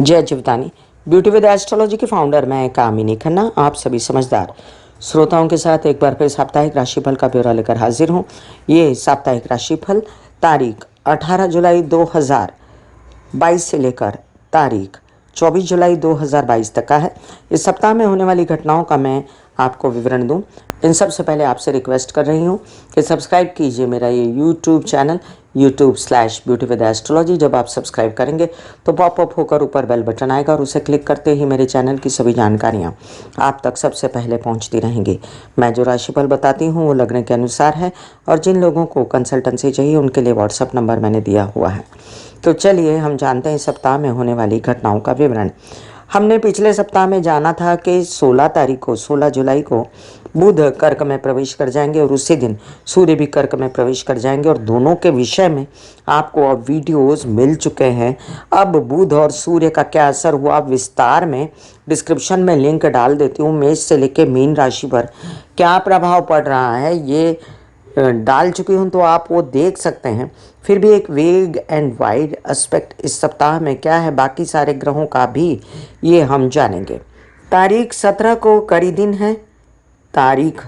जय Jivdani. Beauty with astrology के founder मैं कामिनी खन्ना आप सभी समझदार श्रोताओं के साथ एक बार फिर साप्ताहिक राशिफल का ब्यौरा लेकर हाजिर हूँ। ये साप्ताहिक राशिफल तारीख 18 जुलाई 2022 से लेकर तारीख 24 जुलाई 2022 तक का है। इस सप्ताह में होने वाली घटनाओं का मैं आपको विवरण दूं। इन सबसे पहले आपसे रिक्वेस्ट कर रही हूं कि सब्सक्राइब कीजिए मेरा ये यूट्यूब चैनल YouTube/ब्यूटी विद एस्ट्रोलॉजी। जब आप सब्सक्राइब करेंगे तो पॉपअप होकर ऊपर बेल बटन आएगा और उसे क्लिक करते ही मेरे चैनल की सभी जानकारियां आप तक सबसे पहले पहुंचती रहेंगी। मैं जो राशिफल बताती हूं वो लग्न के अनुसार है और जिन लोगों को कंसल्टेंसी चाहिए उनके लिए व्हाट्सएप नंबर मैंने दिया हुआ है। तो चलिए हम जानते हैं इस सप्ताह में होने वाली घटनाओं का विवरण। हमने पिछले सप्ताह में जाना था कि 16 जुलाई को बुध कर्क में प्रवेश कर जाएंगे और उसी दिन सूर्य भी कर्क में प्रवेश कर जाएंगे और दोनों के विषय में आपको अब वीडियोस मिल चुके हैं। अब बुध और सूर्य का क्या असर हुआ विस्तार में डिस्क्रिप्शन में लिंक डाल देती हूँ। मेष से लेकर मीन राशि पर क्या प्रभाव पड़ रहा है ये डाल चुकी हूँ, तो आप वो देख सकते हैं। फिर भी एक वेग एंड वाइड एस्पेक्ट इस सप्ताह में क्या है बाकी सारे ग्रहों का भी ये हम जानेंगे। तारीख 17 को करी दिन है, तारीख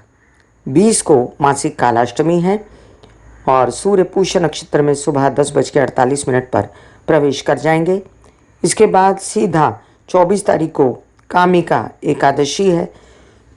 20 को मासिक कालाष्टमी है और सूर्य पुष्य नक्षत्र में सुबह 10:48 पर प्रवेश कर जाएंगे। इसके बाद सीधा 24 तारीख को कामिका एकादशी है।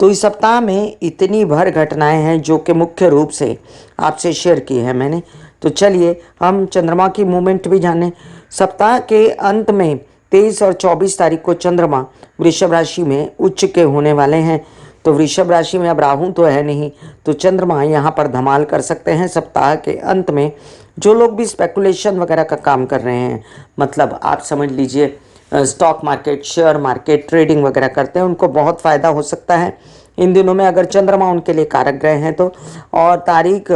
तो इस सप्ताह में इतनी भर घटनाएं हैं जो कि मुख्य रूप से आपसे शेयर की है मैंने। तो चलिए हम चंद्रमा की मूवमेंट भी जानें। सप्ताह के अंत में 23 और 24 तारीख को चंद्रमा वृषभ राशि में उच्च के होने वाले हैं। तो वृषभ राशि में अब राहु तो है नहीं, तो चंद्रमा यहाँ पर धमाल कर सकते हैं सप्ताह के अंत में। जो लोग भी स्पेकुलेशन वगैरह का काम कर रहे हैं, मतलब आप समझ लीजिए stock market, share market, trading वगैरह करते हैं, उनको बहुत फ़ायदा हो सकता है इन दिनों में अगर चंद्रमा उनके लिए कारक ग्रह हैं तो। और तारीख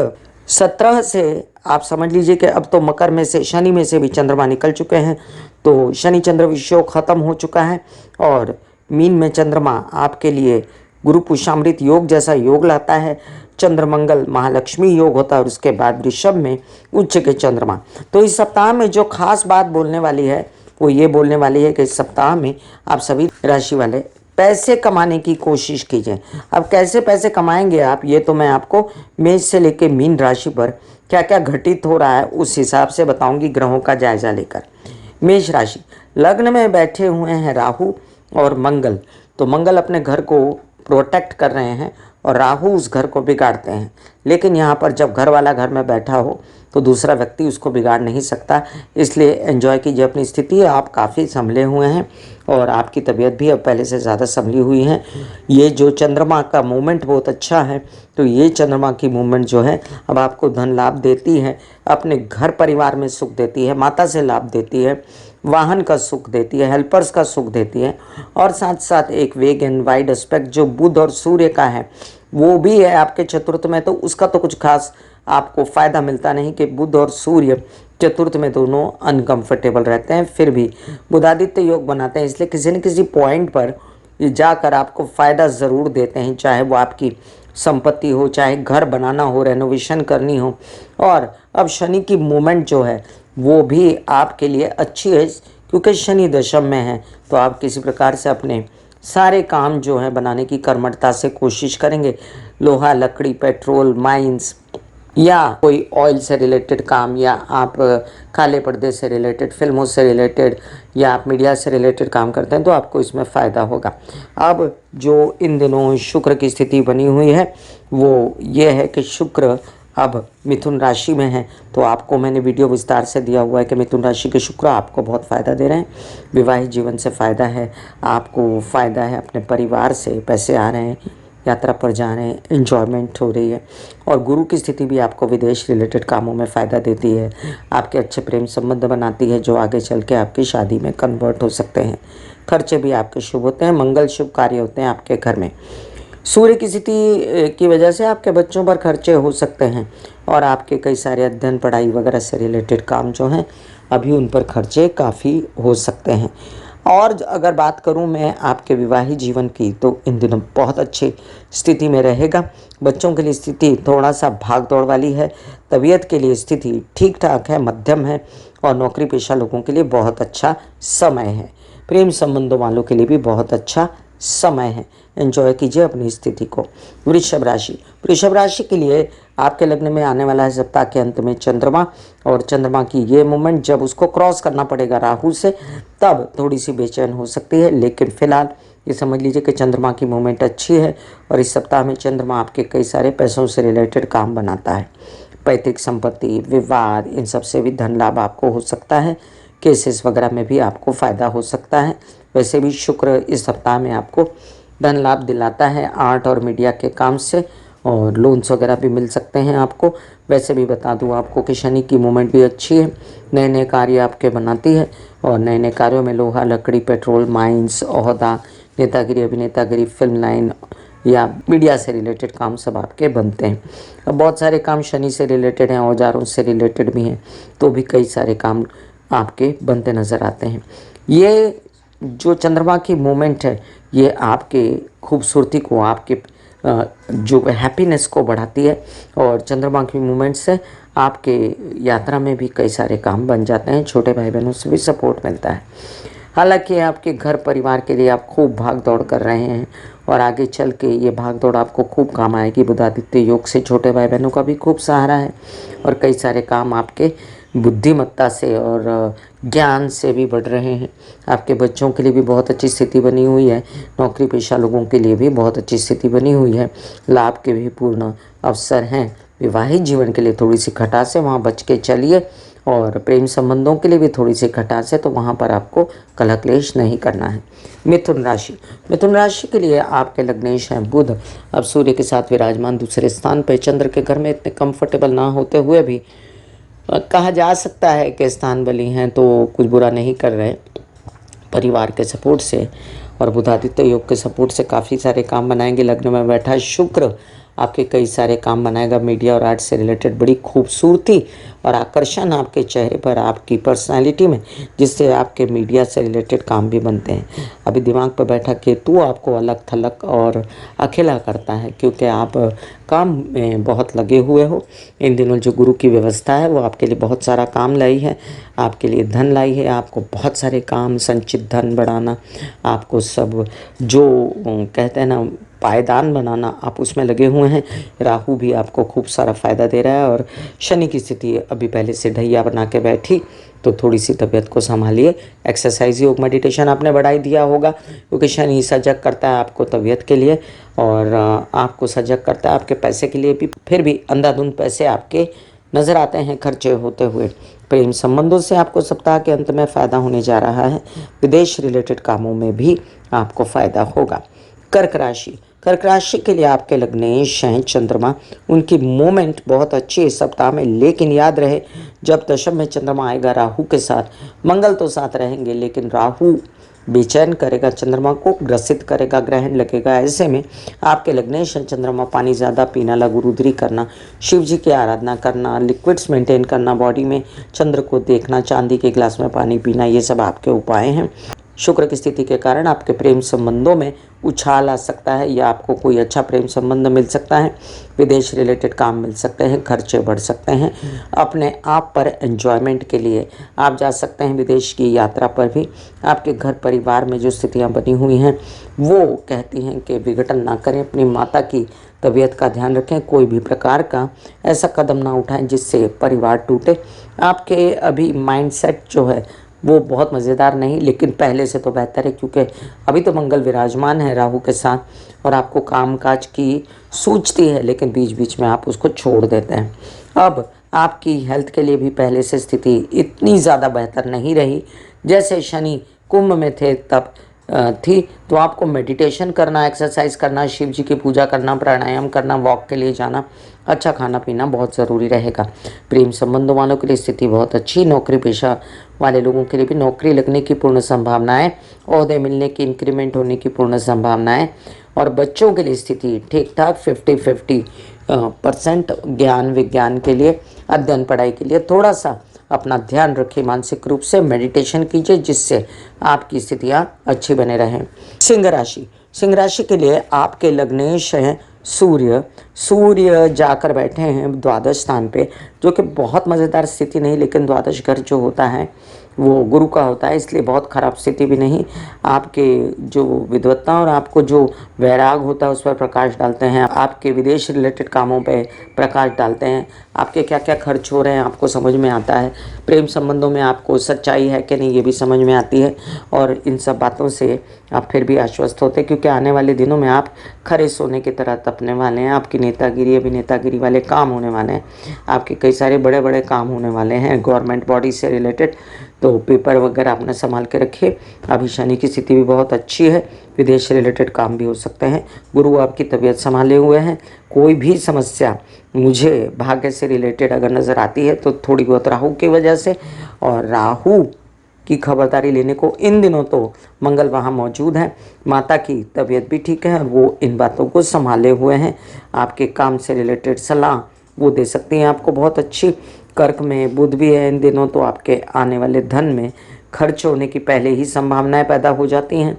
17 से आप समझ लीजिए कि अब तो मकर में से, शनि में से भी चंद्रमा निकल चुके हैं, तो शनि चंद्र विषयोग खत्म हो चुका है और मीन में चंद्रमा आपके लिए गुरु पुष्यामृत योग जैसा योग लाता है। चंद्र मंगल महालक्ष्मी योग होता है और उसके बाद वृषभ में उच्च के चंद्रमा। तो इस सप्ताह में जो खास बात बोलने वाली है वो ये बोलने वाली है कि इस सप्ताह में आप सभी राशि वाले पैसे कमाने की कोशिश कीजिए। अब कैसे पैसे कमाएंगे आप, ये तो मैं आपको मेष से लेकर मीन राशि पर क्या क्या घटित हो रहा है उस हिसाब से बताऊंगी ग्रहों का जायजा लेकर। मेष राशि, लग्न में बैठे हुए हैं राहु और मंगल। तो मंगल अपने घर को प्रोटेक्ट कर रहे हैं और राहु उस घर को बिगाड़ते हैं। लेकिन यहाँ पर जब घर वाला घर में बैठा हो तो दूसरा व्यक्ति उसको बिगाड़ नहीं सकता, इसलिए एंजॉय कीजिए अपनी स्थिति। आप काफ़ी संभले हुए हैं और आपकी तबीयत भी अब पहले से ज़्यादा संभली हुई है। ये जो चंद्रमा का मूवमेंट बहुत अच्छा है, तो ये चंद्रमा की मूवमेंट जो है अब आपको धन लाभ देती है, अपने घर परिवार में सुख देती है, माता से लाभ देती है, वाहन का सुख देती है, हेल्पर्स का सुख देती है। और साथ साथ एक वेग एंड वाइड एस्पेक्ट जो बुध और सूर्य का है वो भी है आपके चतुर्थ में, तो उसका तो कुछ खास आपको फ़ायदा मिलता नहीं कि बुध और सूर्य चतुर्थ में दोनों अनकंफर्टेबल रहते हैं, फिर भी बुधादित्य योग बनाते हैं, इसलिए किसी न किसी पॉइंट पर ये जाकर आपको फ़ायदा ज़रूर देते हैं, चाहे वो आपकी संपत्ति हो, चाहे घर बनाना हो, रेनोवेशन करनी हो। और अब शनि की मूवमेंट जो है वो भी आपके लिए अच्छी है क्योंकि शनि दशम में है, तो आप किसी प्रकार से अपने सारे काम जो है बनाने की कर्मठता से कोशिश करेंगे। लोहा, लकड़ी, पेट्रोल, माइंस या कोई ऑयल से रिलेटेड काम, या आप काले पर्दे से रिलेटेड, फिल्मों से रिलेटेड, या आप मीडिया से रिलेटेड काम करते हैं तो आपको इसमें फ़ायदा होगा। अब जो इन दिनों शुक्र की स्थिति बनी हुई है वो ये है कि शुक्र अब मिथुन राशि में है, तो आपको मैंने वीडियो विस्तार से दिया हुआ है कि मिथुन राशि के शुक्र आपको बहुत फ़ायदा दे रहे हैं। विवाहित जीवन से फ़ायदा है, आपको फ़ायदा है, अपने परिवार से पैसे आ रहे हैं, यात्रा पर जा रहे हैं, एंजॉयमेंट हो रही है। और गुरु की स्थिति भी आपको विदेश रिलेटेड कामों में फ़ायदा देती है, आपके अच्छे प्रेम संबंध बनाती है जो आगे चल के आपकी शादी में कन्वर्ट हो सकते हैं। खर्चे भी आपके शुभ होते हैं, मंगल शुभ कार्य होते हैं आपके घर में। सूर्य की स्थिति की वजह से आपके बच्चों पर खर्चे हो सकते हैं और आपके कई सारे अध्ययन, पढ़ाई वगैरह से रिलेटेड काम जो हैं अभी उन पर खर्चे काफ़ी हो सकते हैं। और अगर बात करूं मैं आपके विवाहित जीवन की, तो इन दिनों बहुत अच्छी स्थिति में रहेगा। बच्चों के लिए स्थिति थोड़ा सा भाग दौड़ वाली है, तबीयत के लिए स्थिति ठीक ठाक है, मध्यम है, और नौकरी पेशा लोगों के लिए बहुत अच्छा समय है। प्रेम संबंधों वालों के लिए भी बहुत अच्छा समय है। एंजॉय कीजिए अपनी स्थिति को। वृषभ राशि, वृषभ राशि के लिए आपके लग्न में आने वाला है सप्ताह के अंत में चंद्रमा, और चंद्रमा की ये मूवमेंट जब उसको क्रॉस करना पड़ेगा राहु से, तब थोड़ी सी बेचैन हो सकती है। लेकिन फिलहाल ये समझ लीजिए कि चंद्रमा की मूवमेंट अच्छी है, और इस सप्ताह में चंद्रमा आपके कई सारे पैसों से रिलेटेड काम बनाता है। पैतृक संपत्ति, विवाद, इन सब से भी धन लाभ आपको हो सकता है। केसेस वगैरह में भी आपको फ़ायदा हो सकता है। वैसे भी शुक्र इस सप्ताह में आपको धन लाभ दिलाता है आर्ट और मीडिया के काम से, और लोन्स वगैरह भी मिल सकते हैं आपको। वैसे भी बता दूं आपको कि शनि की मूवमेंट भी अच्छी है, नए नए कार्य आपके बनाती है, और नए नए कार्यों में लोहा, लकड़ी, पेट्रोल, माइंस, ओहदा, नेतागिरी, अभिनेतागिरी, फिल्म लाइन या मीडिया से रिलेटेड काम सब आपके बनते हैं। अब बहुत सारे काम शनि से रिलेटेड हैं, औजारों से रिलेटेड भी हैं, तो भी कई सारे काम आपके बनते नज़र आते हैं। ये जो चंद्रमा की मूवमेंट है, ये आपके खूबसूरती को, आपके जो हैप्पीनेस को बढ़ाती है, और चंद्रमा की मूवमेंट से आपके यात्रा में भी कई सारे काम बन जाते हैं। छोटे भाई बहनों से भी सपोर्ट मिलता है। हालांकि आपके घर परिवार के लिए आप खूब भाग दौड़ कर रहे हैं, और आगे चल के ये भाग दौड़ आपको खूब काम आएगी। बुधादित्य योग से छोटे भाई बहनों का भी खूब सहारा है, और कई सारे काम आपके बुद्धिमत्ता से और ज्ञान से भी बढ़ रहे हैं। आपके बच्चों के लिए भी बहुत अच्छी स्थिति बनी हुई है। नौकरी पेशा लोगों के लिए भी बहुत अच्छी स्थिति बनी हुई है। लाभ के भी पूर्ण अवसर हैं। विवाहित जीवन के लिए थोड़ी सी खटास है, वहाँ बच के चलिए, और प्रेम संबंधों के लिए भी थोड़ी सी खटास है, तो वहाँ पर आपको कलह क्लेश नहीं करना है। मिथुन राशि, मिथुन राशि के लिए आपके लग्नेश हैं बुध। अब सूर्य के साथ विराजमान दूसरे स्थान पर, चंद्र के घर में इतने कंफर्टेबल ना होते हुए भी कहा जा सकता है कि स्थान बली हैं, तो कुछ बुरा नहीं कर रहे। परिवार के सपोर्ट से और बुधादित्य योग के सपोर्ट से काफ़ी सारे काम बनाएंगे। लग्न में बैठा शुक्र आपके कई सारे काम बनाएगा। मीडिया और आर्ट से रिलेटेड बड़ी खूबसूरती और आकर्षण आपके चेहरे पर, आपकी पर्सनालिटी में, जिससे आपके मीडिया से रिलेटेड काम भी बनते हैं। अभी दिमाग पर बैठा केतु आपको अलग थलग और अकेला करता है, क्योंकि आप काम में बहुत लगे हुए हो। इन दिनों जो गुरु की व्यवस्था है वो आपके लिए बहुत सारा काम लाई है, आपके लिए धन लाई है। आपको बहुत सारे काम, संचित धन बढ़ाना, आपको सब जो कहते हैं ना पायदान बनाना, आप उसमें लगे हुए हैं। राहु भी आपको खूब सारा फ़ायदा दे रहा है, और शनि की स्थिति अभी पहले से ढैया बना के बैठी, तो थोड़ी सी तबीयत को संभालिए। एक्सरसाइज, योग, मेडिटेशन आपने बढ़ा ही दिया होगा, क्योंकि शनि सजग करता है आपको तबीयत के लिए, और आपको सजग करता है आपके पैसे के लिए भी। फिर भी अंधाधुंध पैसे आपके नज़र आते हैं खर्चे होते हुए। प्रेम संबंधों से आपको सप्ताह के अंत में फ़ायदा होने जा रहा है। विदेश रिलेटेड कामों में भी आपको फ़ायदा होगा। कर्क राशि, कर्क राशि के लिए आपके लग्नेश हैं चंद्रमा। उनकी मूवमेंट बहुत अच्छी है इस सप्ताह में, लेकिन याद रहे जब दशम में चंद्रमा आएगा राहु के साथ, मंगल तो साथ रहेंगे, लेकिन राहु बेचैन करेगा, चंद्रमा को ग्रसित करेगा, ग्रहण लगेगा। ऐसे में आपके लग्नेश हैं चंद्रमा, पानी ज़्यादा पीना, लघु रुद्री करना, शिव जी की आराधना करना, लिक्विड्स मेंटेन करना, बॉडी में चंद्र को देखना, चांदी के गिलास में पानी पीना, ये सब आपके उपाय हैं। शुक्र की स्थिति के कारण आपके प्रेम संबंधों में उछाल आ सकता है, या आपको कोई अच्छा प्रेम संबंध मिल सकता है। विदेश रिलेटेड काम मिल सकते हैं, खर्चे बढ़ सकते हैं। अपने आप पर एंजॉयमेंट के लिए आप जा सकते हैं विदेश की यात्रा पर भी। आपके घर परिवार में जो स्थितियां बनी हुई हैं वो कहती हैं कि विघटन ना करें, अपनी माता की तबीयत का ध्यान रखें, कोई भी प्रकार का ऐसा कदम ना उठाएं जिससे परिवार टूटे। आपके अभी माइंडसेट जो है वो बहुत मज़ेदार नहीं, लेकिन पहले से तो बेहतर है, क्योंकि अभी तो मंगल विराजमान है राहु के साथ, और आपको कामकाज की सूझती है, लेकिन बीच बीच में आप उसको छोड़ देते हैं। अब आपकी हेल्थ के लिए भी पहले से स्थिति इतनी ज़्यादा बेहतर नहीं रही। जैसे शनि कुंभ में थे तब थी, तो आपको मेडिटेशन करना, एक्सरसाइज करना, शिव जी की पूजा करना, प्राणायाम करना, वॉक के लिए जाना, अच्छा खाना पीना बहुत ज़रूरी रहेगा। प्रेम संबंधों वालों के लिए स्थिति बहुत अच्छी। नौकरी पेशा वाले लोगों के लिए भी नौकरी लगने की पूर्ण संभावनाएं, ओहदे मिलने की, इंक्रीमेंट होने की पूर्ण संभावनाएं, और बच्चों के लिए स्थिति ठीक ठाक 50-50% ज्ञान विज्ञान के लिए, अध्ययन पढ़ाई के लिए थोड़ा सा अपना ध्यान रखिए, मानसिक रूप से मेडिटेशन कीजिए, जिससे आपकी स्थितियाँ अच्छी बने रहें। सिंह राशि, सिंह राशि के लिए आपके लग्नेश हैं सूर्य। सूर्य जाकर बैठे हैं द्वादश स्थान पे, जो कि बहुत मज़ेदार स्थिति नहीं, लेकिन द्वादश घर जो होता है वो गुरु का होता है, इसलिए बहुत ख़राब स्थिति भी नहीं। आपके जो विद्वत्ता और आपको जो वैराग होता है उस पर प्रकाश डालते हैं, आपके विदेश रिलेटेड कामों पे प्रकाश डालते हैं, आपके क्या क्या खर्च हो रहे हैं आपको समझ में आता है, प्रेम संबंधों में आपको सच्चाई है कि नहीं ये भी समझ में आती है। और इन सब बातों से आप फिर भी आश्वस्त होते हैं, क्योंकि आने वाले दिनों में आप खरे सोने की तरह तपने वाले हैं। आपकी नेतागिरी, अभिनेतागिरी वाले काम होने वाले हैं, आपके कई सारे बड़े बड़े काम होने वाले हैं गवर्नमेंट बॉडी से रिलेटेड। तो पेपर वगैरह अपना संभाल के रखिए। अभी शनि की स्थिति भी बहुत अच्छी है, विदेश से रिलेटेड काम भी हो सकते हैं। गुरु आपकी तबीयत संभाले हुए हैं। कोई भी समस्या मुझे भाग्य से रिलेटेड अगर नज़र आती है तो थोड़ी बहुत राहु की वजह से, और राहु की खबरदारी लेने को इन दिनों तो मंगल वहाँ मौजूद हैं। माता की तबीयत भी ठीक है और वो इन बातों को संभाले हुए हैं। आपके काम से रिलेटेड सलाह वो दे सकती हैं आपको बहुत अच्छी। कर्क में बुध भी है इन दिनों, तो आपके आने वाले धन में खर्च होने की पहले ही संभावनाएं पैदा हो जाती हैं।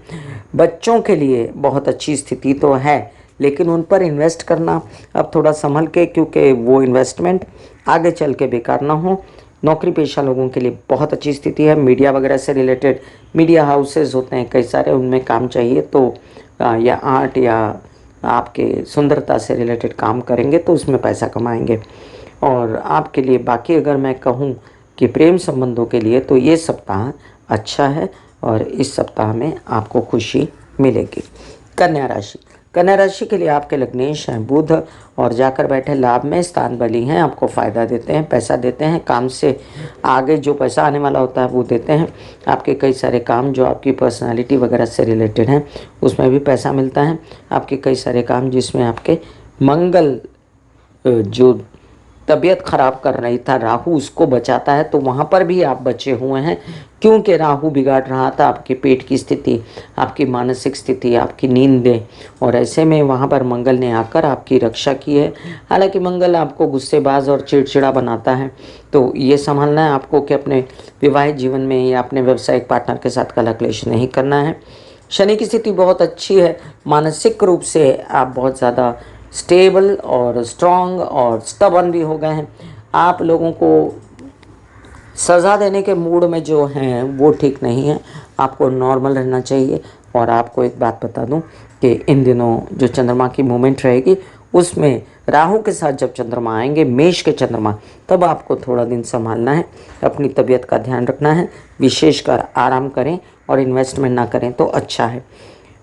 बच्चों के लिए बहुत अच्छी स्थिति तो है, लेकिन उन पर इन्वेस्ट करना अब थोड़ा संभल के, क्योंकि वो इन्वेस्टमेंट आगे चल के बेकार ना हो। नौकरी पेशा लोगों के लिए बहुत अच्छी स्थिति है। मीडिया वगैरह से रिलेटेड मीडिया हाउसेज होते हैं कई सारे, उनमें काम चाहिए तो या आर्ट या आपके सुंदरता से रिलेटेड काम करेंगे तो उसमें पैसा कमाएंगे। और आपके लिए बाकी अगर मैं कहूँ कि प्रेम संबंधों के लिए, तो ये सप्ताह अच्छा है और इस सप्ताह में आपको खुशी मिलेगी। कन्या राशि, कन्या राशि के लिए आपके लग्नेश हैं बुध और जाकर बैठे लाभ में स्थान बली हैं, आपको फ़ायदा देते हैं, पैसा देते हैं, काम से आगे जो पैसा आने वाला होता है वो देते हैं। आपके कई सारे काम जो आपकी पर्सनालिटी वगैरह से रिलेटेड हैं उसमें भी पैसा मिलता है। आपके कई सारे काम जिसमें आपके मंगल जो तबीयत खराब कर रही था राहु उसको बचाता है, तो वहाँ पर भी आप बचे हुए हैं, क्योंकि राहु बिगाड़ रहा था आपके पेट की स्थिति, आपकी मानसिक स्थिति, आपकी नींदें, और ऐसे में वहाँ पर मंगल ने आकर आपकी रक्षा की है। हालांकि मंगल आपको गुस्सेबाज और चिड़चिड़ा बनाता है, तो ये संभालना है आपको कि अपने विवाहित जीवन में या अपने व्यावसायिक पार्टनर के साथ कलह क्लेश नहीं करना है। शनि की स्थिति बहुत अच्छी है, मानसिक रूप से आप बहुत ज़्यादा स्टेबल और स्ट्रॉन्ग और स्टबर्न भी हो गए हैं। आप लोगों को सज़ा देने के मूड में जो हैं वो ठीक नहीं है, आपको नॉर्मल रहना चाहिए। और आपको एक बात बता दूं कि इन दिनों जो चंद्रमा की मूवमेंट रहेगी उसमें राहु के साथ जब चंद्रमा आएंगे, मेष के चंद्रमा, तब आपको थोड़ा दिन संभालना है, अपनी तबीयत का ध्यान रखना है, विशेषकर आराम करें और इन्वेस्टमेंट ना करें तो अच्छा है।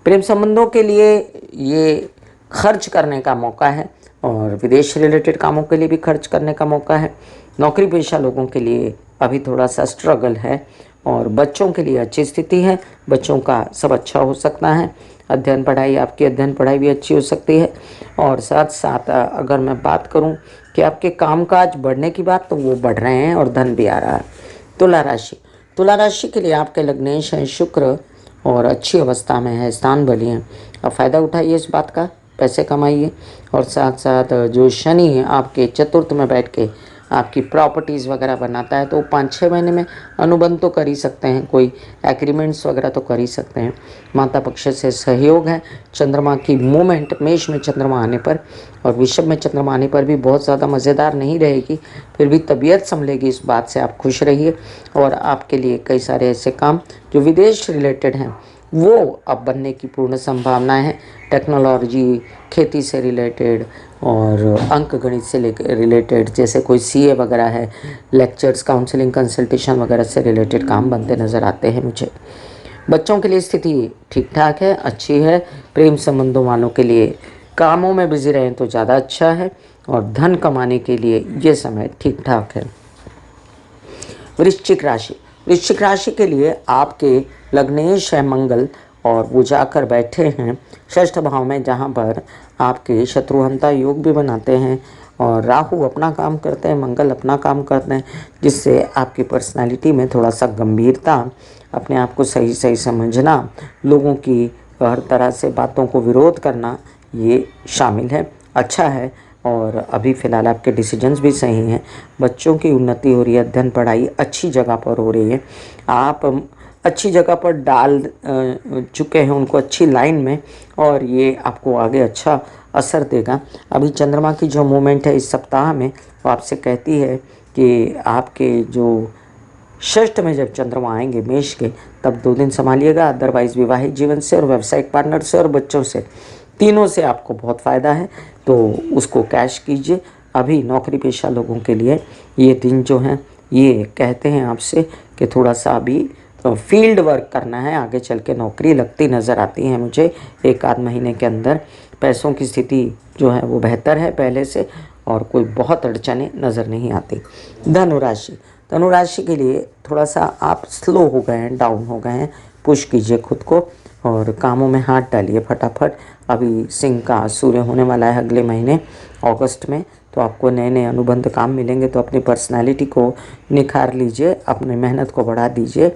प्रेम संबंधों के लिए ये खर्च करने का मौका है और विदेश रिलेटेड कामों के लिए भी खर्च करने का मौका है। नौकरी पेशा लोगों के लिए अभी थोड़ा सा स्ट्रगल है और बच्चों के लिए अच्छी स्थिति है, बच्चों का सब अच्छा हो सकता है। अध्ययन पढ़ाई, आपकी अध्ययन पढ़ाई भी अच्छी हो सकती है। और साथ साथ अगर मैं बात करूं कि आपके कामकाज बढ़ने की बात, तो वो बढ़ रहे हैं और धन भी आ रहा है। तुला राशि, तुला राशि के लिए आपके लग्नेश हैं शुक्र और अच्छी अवस्था में है, स्थान बली हैं। अब फ़ायदा उठाइए इस बात का, पैसे कमाइए। और साथ साथ जो शनि आपके चतुर्थ में बैठ के आपकी प्रॉपर्टीज़ वगैरह बनाता है, तो 5-6 महीने में अनुबंध तो कर ही सकते हैं, कोई एग्रीमेंट्स वगैरह तो कर ही सकते हैं। माता पक्ष से सहयोग है। चंद्रमा की मूवमेंट मेष में चंद्रमा आने पर और वृषभ में चंद्रमा आने पर भी बहुत ज़्यादा मज़ेदार नहीं रहेगी, फिर भी तबीयत संभलेगी, इस बात से आप खुश रहिए। और आपके लिए कई सारे ऐसे काम जो विदेश रिलेटेड हैं वो अब बनने की पूर्ण संभावनाएं हैं। टेक्नोलॉजी, खेती से रिलेटेड और अंक गणित से रिलेटेड, जैसे कोई सीए वगैरह है, लेक्चर्स, काउंसलिंग, कंसल्टेशन वगैरह से रिलेटेड काम बनते नज़र आते हैं मुझे। बच्चों के लिए स्थिति ठीक ठाक है, अच्छी है। प्रेम संबंधों वालों के लिए कामों में बिजी रहें तो ज़्यादा अच्छा है और धन कमाने के लिए ये समय ठीक ठाक है। वृश्चिक राशि, वृश्चिक राशि के लिए आपके लग्नेश है मंगल और वो जाकर बैठे हैं षष्ठ भाव में, जहाँ पर आपके शत्रुहंता योग भी बनाते हैं और राहु अपना काम करते हैं, मंगल अपना काम करते हैं, जिससे आपकी पर्सनालिटी में थोड़ा सा गंभीरता, अपने आप को सही सही समझना, लोगों की हर तरह से बातों को विरोध करना, ये शामिल है। अच्छा है और अभी फ़िलहाल आपके डिसीजंस भी सही हैं। बच्चों की उन्नति हो रही है, अध्ययन पढ़ाई अच्छी जगह पर हो रही है, आप अच्छी जगह पर डाल चुके हैं उनको अच्छी लाइन में, और ये आपको आगे अच्छा असर देगा। अभी चंद्रमा की जो मूवमेंट है इस सप्ताह में वो आपसे कहती है कि आपके जो षष्ठ में जब चंद्रमा आएंगे मेष के, तब 2 दिन संभालिएगा। अदरवाइज विवाहित जीवन से और व्यावसायिक पार्टनर से और बच्चों से, तीनों से आपको बहुत फ़ायदा है, तो उसको कैश कीजिए। अभी नौकरी पेशा लोगों के लिए ये दिन जो हैं ये कहते हैं आपसे कि थोड़ा सा अभी फील्ड वर्क करना है, आगे चल के नौकरी लगती नज़र आती है मुझे 1 आध महीने के अंदर। पैसों की स्थिति जो है वो बेहतर है पहले से, और कोई बहुत अड़चने नज़र नहीं आती। धनुराशि, धनुराशि के लिए थोड़ा सा आप स्लो हो गए हैं, डाउन हो गए हैं। पुश कीजिए खुद को और कामों में हाथ डालिए फटाफट। अभी सिंह का सूर्य होने वाला है अगले महीने अगस्त में, तो आपको नए नए अनुबंध काम मिलेंगे, तो अपनी पर्सनालिटी को निखार लीजिए, अपनी मेहनत को बढ़ा दीजिए।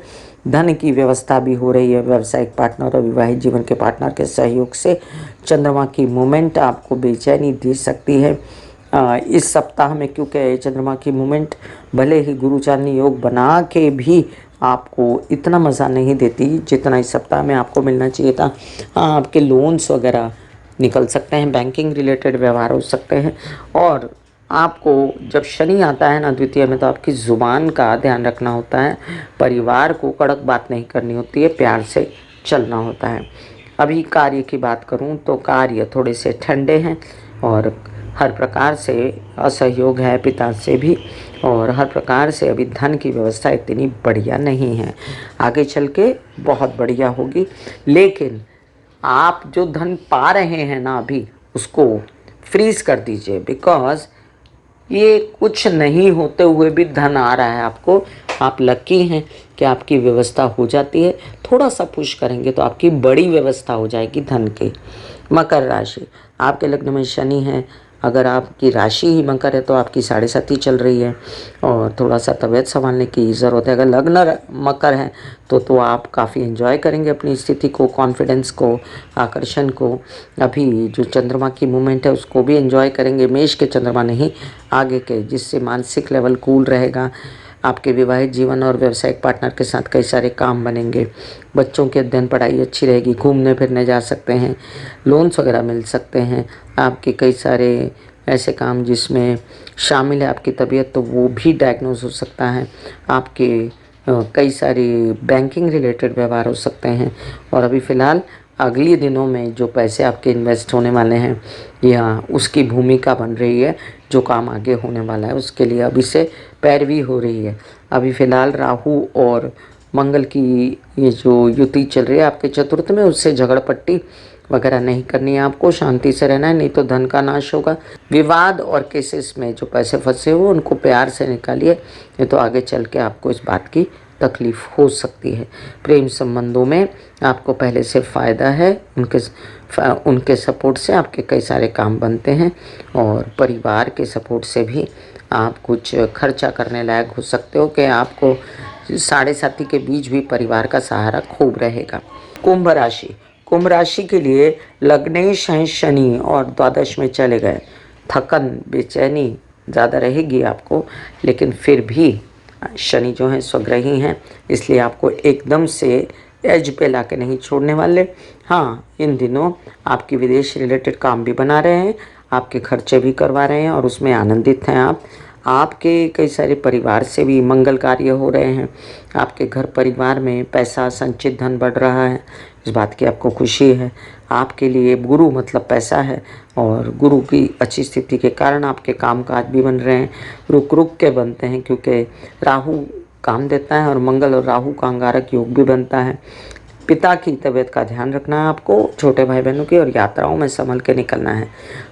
धन की व्यवस्था भी हो रही है व्यावसायिक पार्टनर और विवाहित जीवन के पार्टनर के सहयोग से। चंद्रमा की मूवमेंट आपको बेचैनी दे सकती है इस सप्ताह में, क्योंकि चंद्रमा की मूवमेंट भले ही गुरु चांदनी योग बना के भी आपको इतना मज़ा नहीं देती जितना इस सप्ताह में आपको मिलना चाहिए था। हाँ, आपके लोन्स वगैरह निकल सकते हैं, बैंकिंग रिलेटेड व्यवहार हो सकते हैं। और आपको जब शनि आता है ना द्वितीय में, तो आपकी ज़ुबान का ध्यान रखना होता है। परिवार को कड़क बात नहीं करनी होती है, प्यार से चलना होता है। अभी कार्य की बात करूं तो कार्य थोड़े से ठंडे हैं और हर प्रकार से असहयोग है पिता से भी, और हर प्रकार से अभी धन की व्यवस्था इतनी बढ़िया नहीं है। आगे चल के बहुत बढ़िया होगी, लेकिन आप जो धन पा रहे हैं ना अभी, उसको फ्रीज कर दीजिए, बिकॉज ये कुछ नहीं होते हुए भी धन आ रहा है आपको। आप लकी हैं कि आपकी व्यवस्था हो जाती है, थोड़ा सा पुश करेंगे तो आपकी बड़ी व्यवस्था हो जाएगी धन की। मकर राशि, आपके लग्न में शनि है। अगर आपकी राशि ही मकर है तो आपकी 7.5 चल रही है और थोड़ा सा तबीयत संभालने की ज़रूरत है। अगर लग्न मकर है तो आप काफ़ी एंजॉय करेंगे अपनी स्थिति को, कॉन्फिडेंस को, आकर्षण को। अभी जो चंद्रमा की मूवमेंट है उसको भी एंजॉय करेंगे, मेष के चंद्रमा नहीं आगे के, जिससे मानसिक लेवल कूल रहेगा। आपके विवाहित जीवन और व्यावसायिक पार्टनर के साथ कई सारे काम बनेंगे। बच्चों की अध्ययन पढ़ाई अच्छी रहेगी, घूमने फिरने जा सकते हैं, लोन्स वगैरह मिल सकते हैं। आपके कई सारे ऐसे काम जिसमें शामिल है आपकी तबीयत, तो वो भी डायग्नोज हो सकता है। आपके कई सारी बैंकिंग रिलेटेड व्यवहार हो सकते हैं। और अभी फ़िलहाल अगले दिनों में जो पैसे आपके इन्वेस्ट होने वाले हैं या उसकी भूमिका बन रही है, जो काम आगे होने वाला है उसके लिए अभी से पैरवी हो रही है। अभी फ़िलहाल राहु और मंगल की ये जो युति चल रही है आपके चतुर्थ में, उससे झगड़पट्टी वगैरह नहीं करनी है आपको, शांति से रहना है, नहीं तो धन का नाश होगा। विवाद और केसेस में जो पैसे फंसे हुए उनको प्यार से निकालिए, नहीं तो आगे चल के आपको इस बात की तकलीफ़ हो सकती है। प्रेम संबंधों में आपको पहले से फ़ायदा है, उनके सपोर्ट से आपके कई सारे काम बनते हैं, और परिवार के सपोर्ट से भी आप कुछ खर्चा करने लायक हो सकते हो कि आपको 7.5 के बीच भी परिवार का सहारा खूब रहेगा। कुंभ राशि, कुंभ राशि के लिए लग्नेश हैं शनि और द्वादश में चले गए। थकन बेचैनी ज़्यादा रहेगी आपको, लेकिन फिर भी शनि जो है स्वग्रही हैं, इसलिए आपको एकदम से एज पे ला के नहीं छोड़ने वाले। हाँ, इन दिनों आपकी विदेश रिलेटेड काम भी बना रहे हैं, आपके खर्चे भी करवा रहे हैं और उसमें आनंदित हैं आप। आपके कई सारे परिवार से भी मंगल कार्य हो रहे हैं। आपके घर परिवार में पैसा संचित धन बढ़ रहा है, इस बात की आपको खुशी है। आपके लिए गुरु मतलब पैसा है, और गुरु की अच्छी स्थिति के कारण आपके कामकाज भी बन रहे हैं, रुक रुक के बनते हैं, क्योंकि राहु काम देता है और मंगल और राहु का अंगारक योग भी बनता है। पिता की तबीयत का ध्यान रखना है आपको, छोटे भाई बहनों की, और यात्राओं में संभल के निकलना है।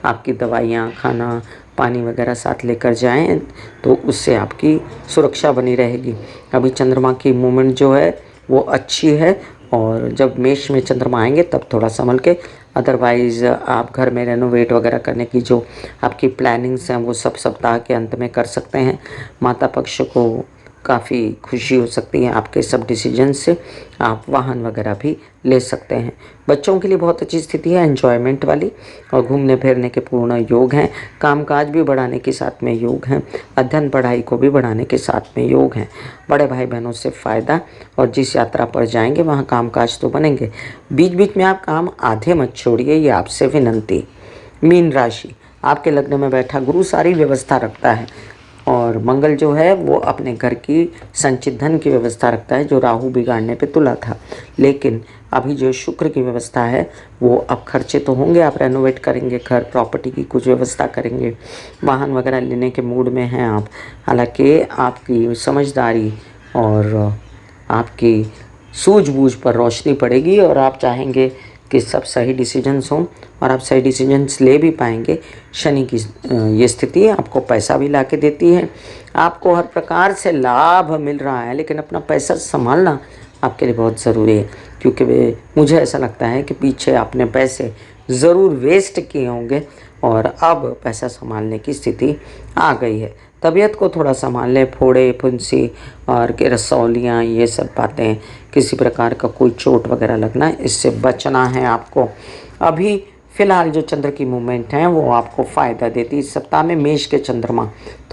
आपकी दवाइयाँ, खाना पानी वगैरह साथ लेकर जाएं, तो उससे आपकी सुरक्षा बनी रहेगी। अभी चंद्रमा की मूवमेंट जो है वो अच्छी है, और जब मेष में चंद्रमा आएंगे तब थोड़ा संभल के। अदरवाइज़ आप घर में रेनोवेट वगैरह करने की जो आपकी प्लानिंग्स हैं वो सब सप्ताह के अंत में कर सकते हैं। माता पक्ष को काफ़ी खुशी हो सकती है आपके सब डिसीजन से। आप वाहन वगैरह भी ले सकते हैं। बच्चों के लिए बहुत अच्छी स्थिति है, एंजॉयमेंट वाली, और घूमने फिरने के पूर्ण योग हैं। कामकाज भी बढ़ाने के साथ में योग हैं, अध्ययन पढ़ाई को भी बढ़ाने के साथ में योग हैं। बड़े भाई बहनों से फ़ायदा, और जिस यात्रा पर जाएंगे वहाँ कामकाज तो बनेंगे। बीच बीच में आप काम आधे मत छोड़िए, ये आपसे विनंती। मीन राशि, आपके लग्न में बैठा गुरु सारी व्यवस्था रखता है, और मंगल जो है वो अपने घर की संचित धन की व्यवस्था रखता है, जो राहु बिगाड़ने पे तुला था। लेकिन अभी जो शुक्र की व्यवस्था है वो अब खर्चे तो होंगे, आप रेनोवेट करेंगे घर, प्रॉपर्टी की कुछ व्यवस्था करेंगे, वाहन वगैरह लेने के मूड में हैं आप। हालांकि आपकी समझदारी और आपकी सूझबूझ पर रोशनी पड़ेगी और आप चाहेंगे कि सब सही डिसीजंस हों और आप सही डिसीजंस ले भी पाएंगे। शनि की ये स्थिति आपको पैसा भी ला के देती है, आपको हर प्रकार से लाभ मिल रहा है, लेकिन अपना पैसा संभालना आपके लिए बहुत ज़रूरी है, क्योंकि मुझे ऐसा लगता है कि पीछे आपने पैसे ज़रूर वेस्ट किए होंगे और अब पैसा संभालने की स्थिति आ गई है। तबीयत को थोड़ा संभाल लें, फोड़े फुंसी और के रसौलियाँ ये सब बातें, किसी प्रकार का कोई चोट वगैरह लगना, इससे बचना है आपको। अभी फ़िलहाल जो चंद्र की मूवमेंट है वो आपको फ़ायदा देती है। इस सप्ताह में मेष के चंद्रमा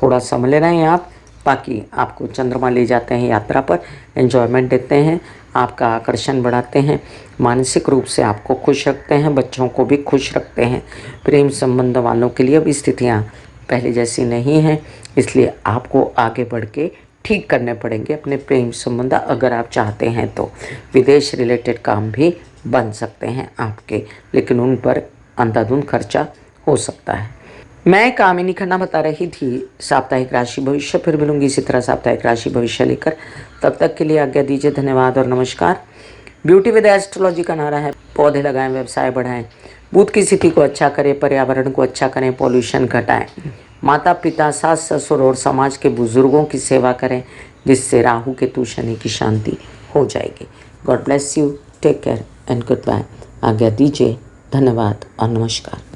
थोड़ा संभले रहें आप, बाकी आपको चंद्रमा ले जाते हैं यात्रा पर, एंजॉयमेंट देते हैं, आपका आकर्षण बढ़ाते हैं, मानसिक रूप से आपको खुश रखते हैं, बच्चों को भी खुश रखते हैं। प्रेम संबंध वालों के लिए अब स्थितियाँ पहले जैसी नहीं हैं, इसलिए आपको आगे बढ़ के ठीक करने पड़ेंगे अपने प्रेम संबंध। अगर आप चाहते हैं तो विदेश रिलेटेड काम भी बन सकते हैं आपके, लेकिन उन पर अंधाधुंध खर्चा हो सकता है। मैं कामिनी खन्ना बता रही थी साप्ताहिक राशि भविष्य, फिर मिलूंगी इसी तरह साप्ताहिक राशि भविष्य लेकर। तब तक के लिए आज्ञा दीजिए, धन्यवाद और नमस्कार। ब्यूटी विद एस्ट्रोलॉजी का नारा है, पौधे लगाएं, व्यवसाय बढ़ाएं, बुध की स्थिति को अच्छा करें, पर्यावरण को अच्छा करें, पॉल्यूशन घटाएं, माता पिता सास ससुर और समाज के बुजुर्गों की सेवा करें, जिससे राहु केतु शनि की शांति हो जाएगी। God bless you, take care and good bye. आज्ञा दीजिए, धन्यवाद और नमस्कार।